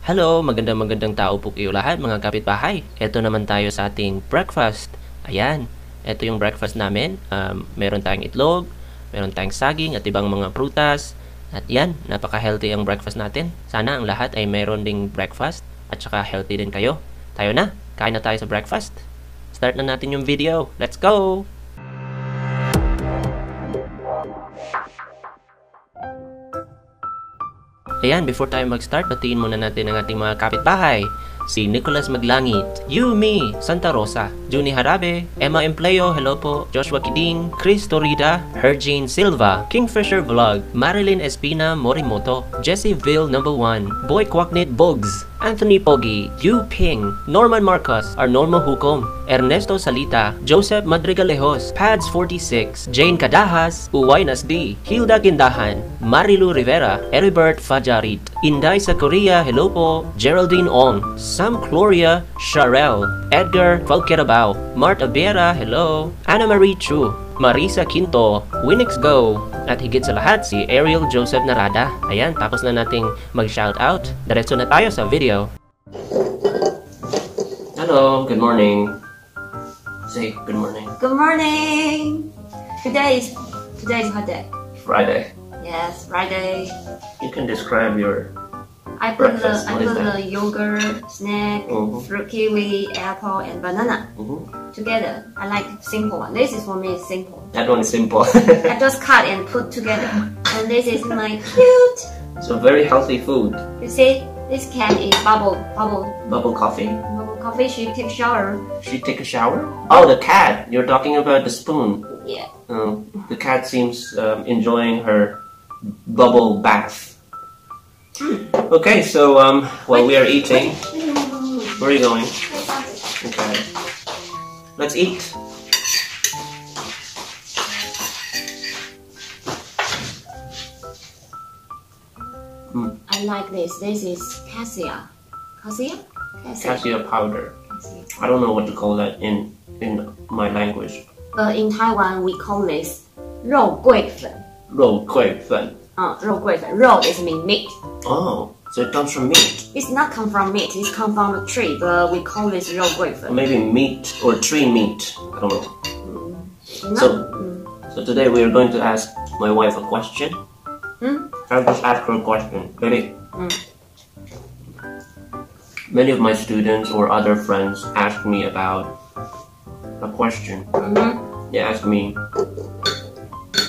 Hello, magandang tao po kayo lahat mga kapitbahay. Ito naman tayo sa ating breakfast. Ayan, ito yung breakfast namin. Meron tayong itlog, meron tayong saging at ibang mga prutas. At yan, napaka-healthy ang breakfast natin. Sana ang lahat ay meron ding breakfast at saka healthy din kayo. Tayo na, kain na tayo sa breakfast. Start na natin yung video. Let's go! Ayan, before tayo mag-start, batiin muna natin ang ating mga kapitbahay. Si Nicholas Maglangit, Yumi Santa Rosa, Juni Harabe, Emma Empleo, hello po, Joshua Kiding, Chris Torida, Herjane Silva, Kingfisher Vlog, Marilyn Espina Morimoto, Jessie Ville No. 1, Boy Quacknit Bugs, Anthony Pogi, Yu Ping, Norman Marcos, Arnolmo Hukom, Ernesto Salita, Joseph Madrigalejos, Pads 46, Jane Kadahas, Uway Nasdi, Hilda Gindahan, Marilu Rivera, Eribert Fajarit, Inday sa Korea, hello po, Geraldine Ong, Sam Gloria Sharel, Edgar Valquerabao, Mart Abera, hello, Anna Marie Chu, Marisa Quinto, Winix Go, at higit sa lahat si Ariel Joseph Narada. Ayan, tapos na nating mag-shoutout. Diretso na tayo sa video. Hello, good morning. Say good morning. Good morning. Today is what day? Friday. Yes, Friday. You can describe your I put breakfast. the yogurt, snack, fruit kiwi, apple, and banana together. I like simple one. This is for me simple. That one is simple. I just cut and put together. And this is my cute. So very healthy food. You see, this cat is bubble coffee. bubble coffee. She take shower. She take a shower? Oh, the cat. You're talking about the spoon. Yeah. The cat seems enjoying her bubble bath. Okay, so while we are eating, where are you going? Okay, let's eat. I like this. This is cassia. Cassia powder. I don't know what to call that in my language. In Taiwan, we call this 肉桂粉.肉桂粉. 肉桂粉. 肉 is mean meat. Oh, so it comes from meat. It's not come from meat. It come from a tree, but we call this 肉桂粉. Maybe meat or tree meat. I don't know. So today we are going to ask my wife a question. I'll just ask her a question. Ready? Many of my students or other friends ask me about a question. They ask me,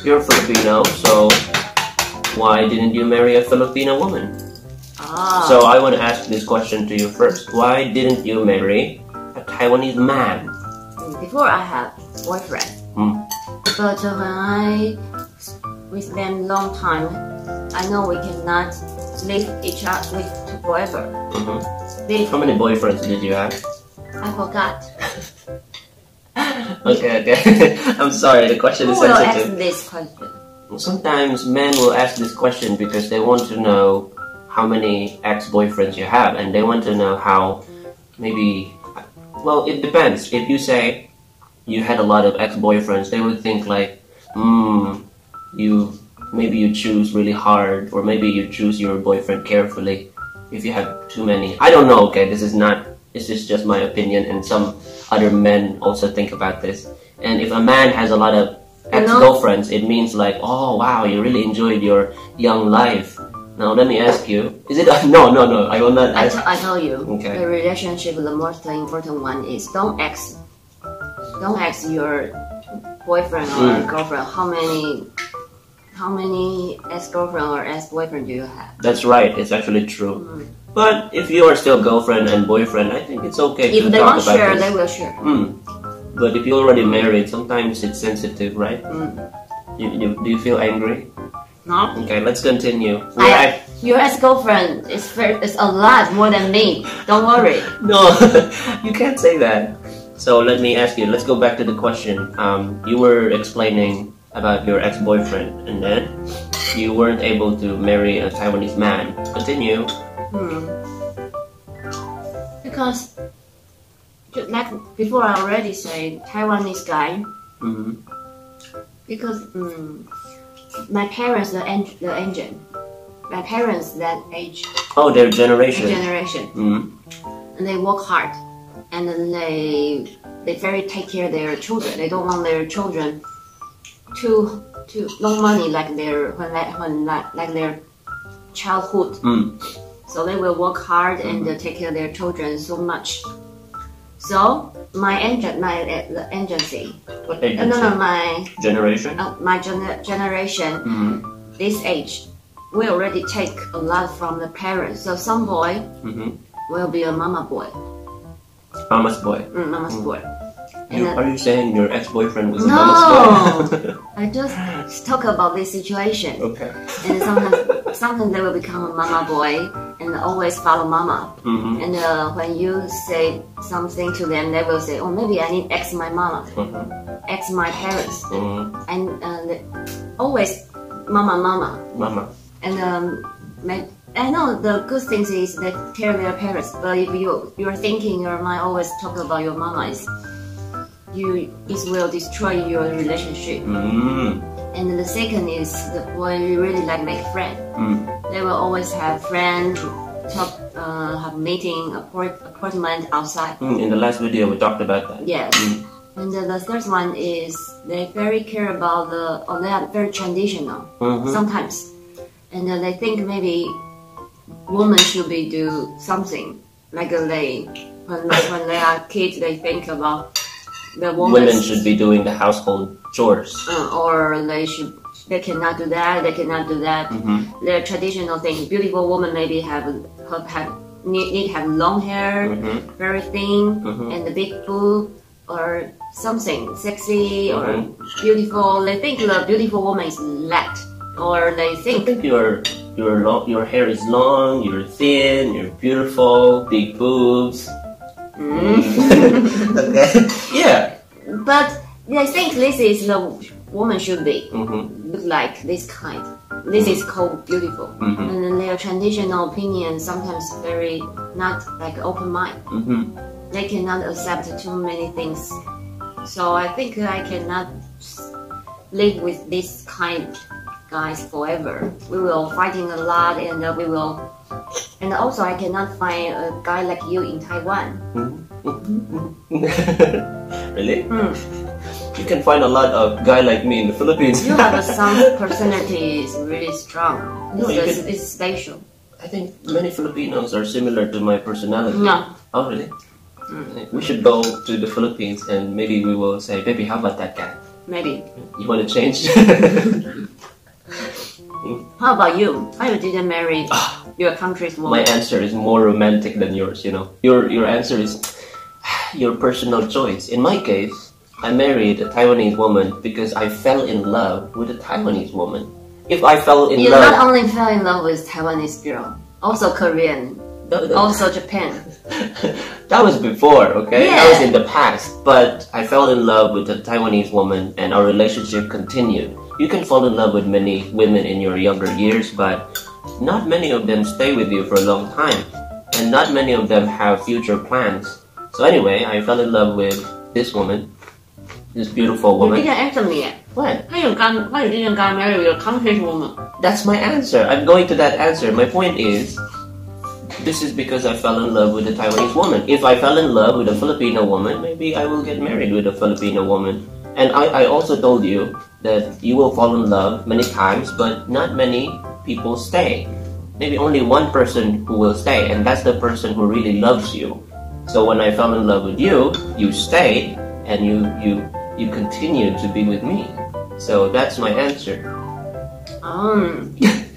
you're Filipino, so why didn't you marry a Filipino woman? So I want to ask this question to you first. Why didn't you marry a Taiwanese man? Before I have boyfriend, but when I with them long time, I know we cannot live each other forever. How many boyfriends did you have? I forgot. Okay. I'm sorry, the question is Who will sensitive. ask this question? Sometimes men will ask this question because they want to know how many ex-boyfriends you have, and they want to know how maybe, well, it depends. If you say you had a lot of ex-boyfriends, they would think like, maybe you choose really hard, or maybe you choose your boyfriend carefully if you have too many. I don't know, okay, this is just my opinion, and some other men also think about this. And if a man has a lot of ex-girlfriends, it means like, oh wow, you really enjoyed your young life. Now let me ask you, is it no, I will not ask. I tell you, okay. The relationship, the most important one is don't ask your boyfriend or girlfriend how many ex-girlfriend or ex-boyfriend do you have. That's right, it's actually true. But if you are still girlfriend and boyfriend, I think it's okay if to they talk want about share, this. they will share. But if you're already married, sometimes it's sensitive, right? Do you feel angry? No. Okay, let's continue. Your ex-girlfriend is a lot more than me. Don't worry. No, you can't say that. So let me ask you, let's go back to the question. You were explaining about your ex-boyfriend, and then you weren't able to marry a Taiwanese man. Continue. Because, like before, I already said Taiwanese guy. Because my parents, the engine. My parents that age Oh, their generation. And they work hard, and then they very take care of their children. They don't want their children to no money like their childhood. So they will work hard and take care of their children so much. So my agency. What agency? No, my generation. Generation. This age, we already take a lot from the parents. So some boy will be a mama boy. Mama's boy. Mama's boy. Are you saying your ex-boyfriend was a no, mama's boy? I just talk about this situation. Okay. And sometimes they will become a mama boy and always follow mama. And when you say something to them, they will say, "Oh, maybe I need ex my mama, ex my parents," and always mama. And I know the good things is they care their parents, but if you're thinking your mind always talk about your mama, it will destroy your relationship. And the second is when you really like make friends, they will always have friends, have meeting, appointment outside. In the last video we talked about that. Yes. And the third one is they very care about they are very traditional sometimes, and they think maybe women should do something like when they are kids, they think about the women should be doing the household chores, or they cannot do that. Their traditional things. Beautiful woman maybe need have long hair, very thin, and a big boob, or something sexy or beautiful. They think the beautiful woman is that, or they think your hair is long, you're thin, you're beautiful, big boobs. Okay. Yeah. But I think this is the woman should be look like this kind. This is called beautiful. And then their traditional opinion sometimes very not like open mind. They cannot accept too many things. So I think I cannot live with this kind of guys forever. We will fighting a lot, and and also I cannot find a guy like you in Taiwan. Really? You can find a lot of guy like me in the Philippines. You have some personality is really strong. It's special. I think many Filipinos are similar to my personality. No. Oh, really? We should go to the Philippines and maybe we will say, "Baby, how about that guy?" Maybe. You want to change? How about you? Why you didn't marry your country's woman? My answer is more romantic than yours, Your answer is your personal choice. In my case, I married a Taiwanese woman because I fell in love with a Taiwanese woman. If I fell in love... You not only fell in love with Taiwanese girl, also Korean, also Japan. That was before, okay? Yeah. That was in the past. But I fell in love with a Taiwanese woman and our relationship continued. You can fall in love with many women in your younger years, but not many of them stay with you for a long time. And not many of them have future plans. So anyway, I fell in love with this woman, this beautiful woman. You didn't answer me yet. What? Why you didn't marry your country's woman? That's my answer. I'm going to that answer. My point is, this is because I fell in love with a Taiwanese woman. If I fell in love with a Filipino woman, maybe I will get married with a Filipino woman. And I also told you that you will fall in love many times, but not many people stay. Maybe only one person who will stay, and that's the person who really loves you. So when I fell in love with you, you stayed, and you continued to be with me. So that's my answer.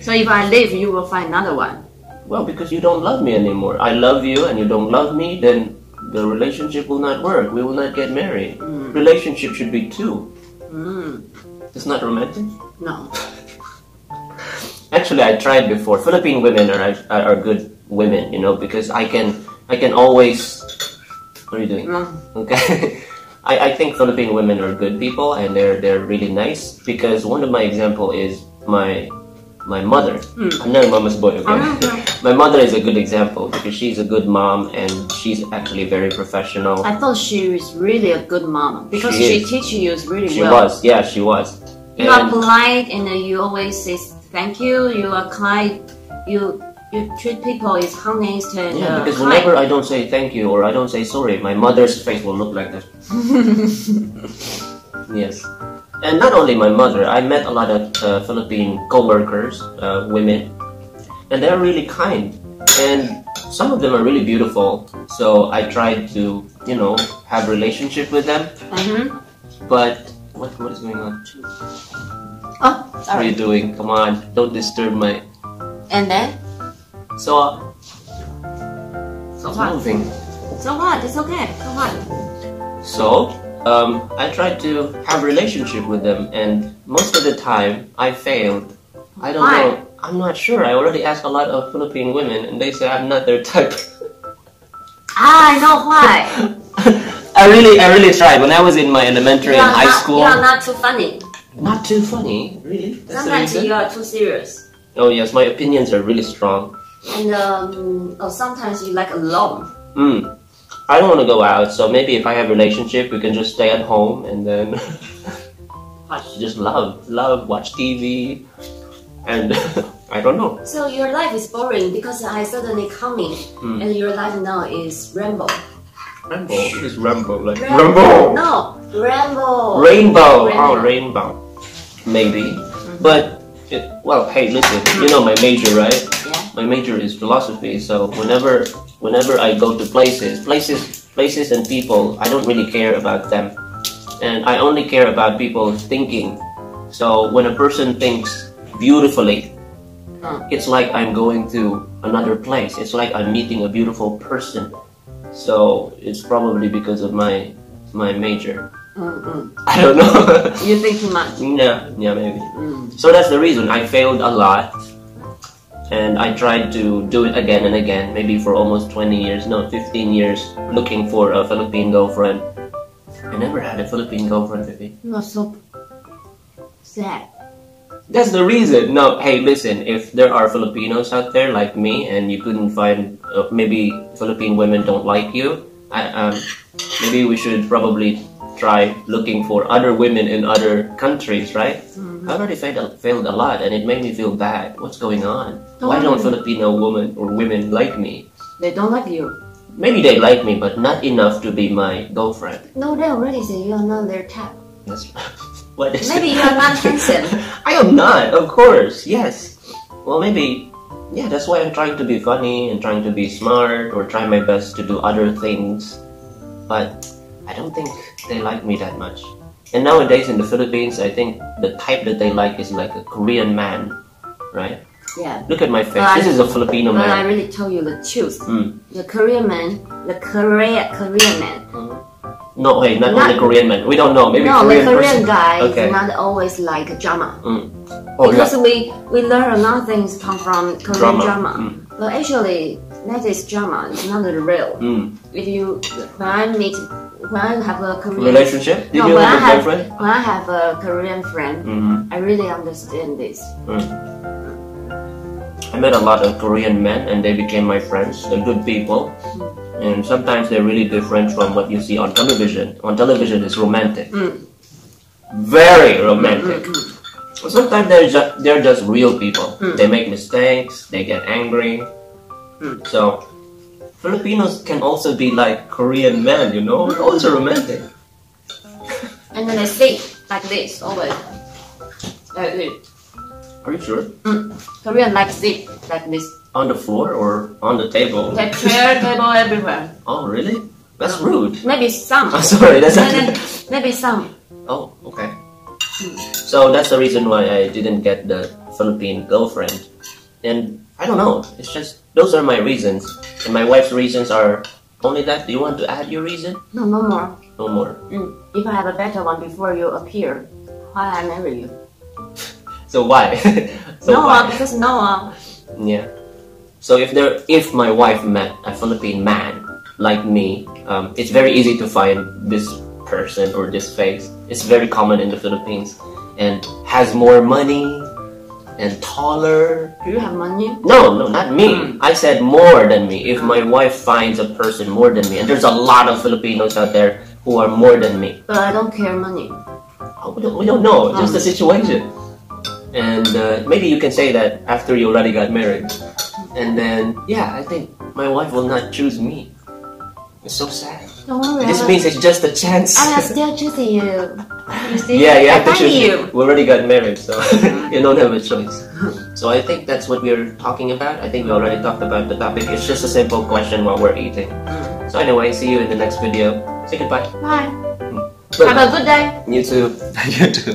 So if I leave, you will find another one. Well, because you don't love me anymore. I love you and you don't love me, then the relationship will not work. We will not get married. Relationship should be two. It's not romantic? No. Actually, I tried before. Philippine women are good women, because I can always... What are you doing? Okay. I think Philippine women are good people and they're really nice, because one of my example is my mother. I'm not a mama's boy, okay? My mother is a good example because she's a good mom and she's actually very professional. I thought she was really a good mom because she teaches you really she well. Was, yeah, she was. You are polite and you always say thank you. You are kind. You you treat people is honest and Yeah, because kind. whenever I don't say thank you or I don't say sorry, my mother's face will look like this. Yes. And not only my mother, I met a lot of Philippine co-workers, women, and they're really kind. And some of them are really beautiful. So I tried to, have relationship with them. But what is going on? Oh, What are sorry. you doing? Come on, don't disturb my... And then? So So it's what? moving. So what? It's okay. So what? So, I tried to have relationship with them, and most of the time, I failed. I don't Why? know. I'm not sure. I already asked a lot of Philippine women, and they say I'm not their type. I know why. I really tried. When I was in my elementary and high school, You are not too funny. not too funny. Really? That's the Sometimes reason? you are too serious. Oh yes, my opinions are really strong. And sometimes you like alone. I don't want to go out, so maybe if I have a relationship, we can just stay at home and then just love, watch TV, and I don't know. So your life is boring because I suddenly coming and your life now is rainbow. Rainbow? What is rainbow? Like Rainbow. No, rainbow. Rainbow. Rainbow. Oh, rainbow. Maybe. But, well, hey, listen. You know my major, right? Yeah. My major is philosophy, so whenever I go to places and people, I don't really care about them. And I only care about people thinking. So when a person thinks beautifully, it's like I'm going to another place. It's like I'm meeting a beautiful person. So it's probably because of my major. I don't know. You think too much. Yeah, maybe. So that's the reason I failed a lot. And I tried to do it again and again, maybe for almost 15 years, looking for a Philippine girlfriend. I never had a Philippine girlfriend, baby. You are so sad. That's the reason. No, hey, listen, if there are Filipinos out there like me and you couldn't find, maybe Philippine women don't like you, maybe we should probably try looking for other women in other countries, right? I already failed a lot and it made me feel bad. What's going on? Why don't Filipino women like me? They don't like you. Maybe they like me, but not enough to be my girlfriend. No, they already say you are not their type. That's what is Maybe it? you are not handsome. I am not, of course, yes. Well, maybe, yeah, that's why I'm trying to be funny and trying to be smart or try my best to do other things. But I don't think they like me that much. And nowadays in the Philippines, I think the type that they like is like a Korean man, right? Yeah. Look at my face. This is a Filipino But I man. really told you the truth. The Korean man, the Korean man. No, hey, not only Korean man. We don't know. Maybe No, Korean the Korean person. guy Okay. is not always like drama. Oh, Because yeah. we learn a lot of things come from Korean Drama. drama. But actually, that is drama. It's not the real. If you when I have a Korean Relationship? Did no, you when have a I boyfriend? when I have a Korean friend, I really understand this. I met a lot of Korean men and they became my friends. They're good people. And sometimes they're really different from what you see on television. On television, it's romantic. Very romantic. Sometimes they're just real people. They make mistakes. They get angry. So, Filipinos can also be like Korean men, you know? They're also romantic. And then they sit like this always. Like this. Are you sure? Korean like sit like this. On the floor or on the table? Like chair, table, everywhere. Oh, really? That's rude. Maybe some. I'm sorry, that's Maybe some. Oh, okay. So that's the reason why I didn't get the Philippine girlfriend. And I don't know, it's just, those are my reasons. And my wife's reasons are only that. Do you want to add your reason? No, no more. No more. If I have a better one before you appear, why I marry you? So why? So no, why? because no. Yeah. So if my wife met a Philippine man like me, it's very easy to find this person or this face. It's very common in the Philippines, and has more money and taller. Do you have money? No, not me. I said more than me. If my wife finds a person more than me, and there's a lot of Filipinos out there who are more than me. But I don't care money. We don't know, just the situation. And maybe you can say that after you already got married. And then, yeah, I think my wife will not choose me. It's so sad. Don't worry. This means it's just a chance. I'm still choosing you. You see? Yeah, you have to I choose. you. We already got married, so you don't have a choice. So I think that's what we're talking about. I think we already talked about the topic. It's just a simple question while we're eating. So anyway, see you in the next video. Say goodbye. Bye. Bye. Have a good day. You too. You too.